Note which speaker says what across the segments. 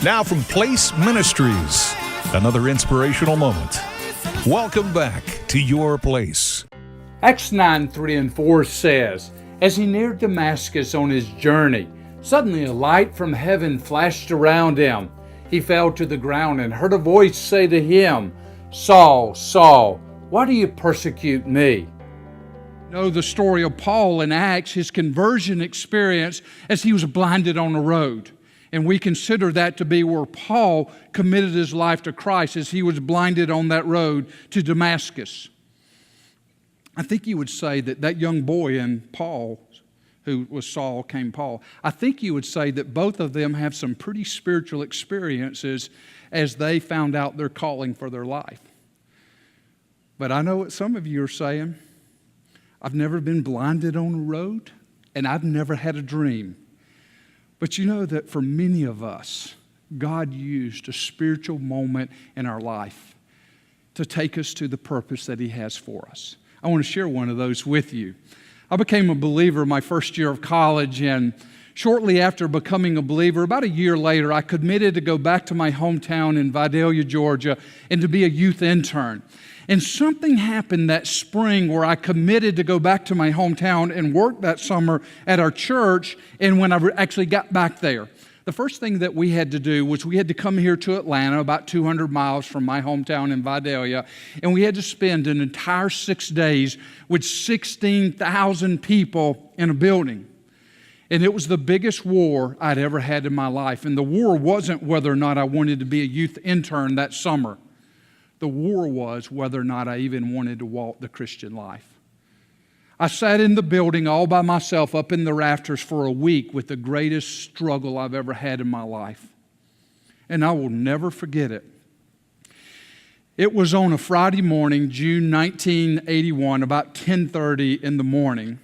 Speaker 1: Now from Place Ministries, another inspirational moment. Welcome back to Your Place.
Speaker 2: Acts 9:3-4 says, as he neared Damascus on his journey, suddenly a light from heaven flashed around him. He fell to the ground and heard a voice say to him, Saul, Saul, why do you persecute me? Know the story of Paul in Acts, his conversion experience as he was blinded on the road. And we consider that to be where Paul committed his life to Christ as he was blinded on that road to Damascus. I think you would say that young boy in Paul, who was Saul, came Paul, I think you would say that both of them have some pretty spiritual experiences as they found out their calling for their life. But I know what some of you are saying. I've never been blinded on a road, and I've never had a dream. But you know that for many of us, God used a spiritual moment in our life to take us to the purpose that He has for us. I want to share one of those with you. I became a believer my first year of college, and shortly after becoming a believer, about a year later, I committed to go back to my hometown in Vidalia, Georgia, and to be a youth intern. And something happened that spring where I committed to go back to my hometown and work that summer at our church. And when I actually got back there, the first thing that we had to do was we had to come here to Atlanta, about 200 miles from my hometown in Vidalia, and we had to spend an entire 6 days with 16,000 people in a building. And it was the biggest war I'd ever had in my life. And the war wasn't whether or not I wanted to be a youth intern that summer. The war was whether or not I even wanted to walk the Christian life. I sat in the building all by myself up in the rafters for a week with the greatest struggle I've ever had in my life. And I will never forget it. It was on a Friday morning, June 1981, about 10:30 in the morning.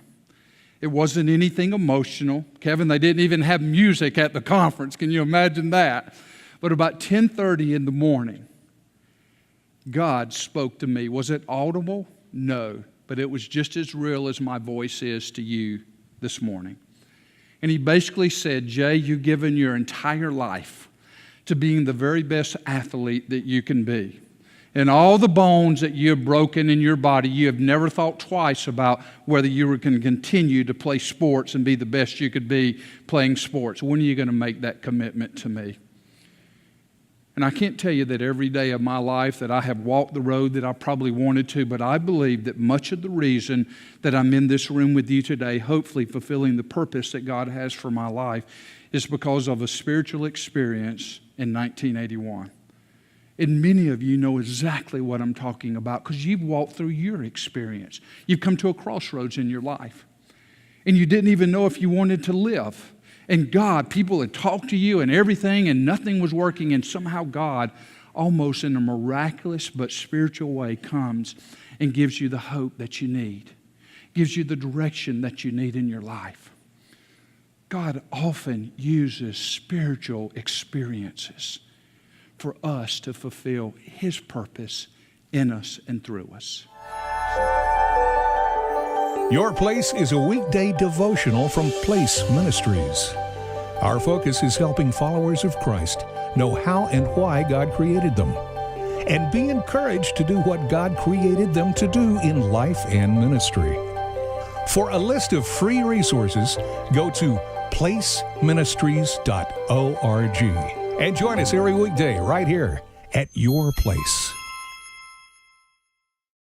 Speaker 2: It wasn't anything emotional. Kevin, they didn't even have music at the conference. Can you imagine that? But about 10:30 in the morning, God spoke to me. Was it audible? No, but it was just as real as my voice is to you this morning. And He basically said, Jay, you've given your entire life to being the very best athlete that you can be. And all the bones that you have broken in your body, you have never thought twice about whether you were going to continue to play sports and be the best you could be playing sports. When are you going to make that commitment to me? And I can't tell you that every day of my life that I have walked the road that I probably wanted to, but I believe that much of the reason that I'm in this room with you today, hopefully fulfilling the purpose that God has for my life, is because of a spiritual experience in 1981. And many of you know exactly what I'm talking about because you've walked through your experience. You've come to a crossroads in your life, and you didn't even know if you wanted to live. And God, people had talked to you and everything, and nothing was working, and somehow God, almost in a miraculous but spiritual way, comes and gives you the hope that you need, gives you the direction that you need in your life. God often uses spiritual experiences for us to fulfill His purpose in us and through us.
Speaker 1: Your Place is a weekday devotional from Place Ministries. Our focus is helping followers of Christ know how and why God created them, and be encouraged to do what God created them to do in life and ministry. For a list of free resources, go to placeministries.org and join us every weekday right here at Your Place.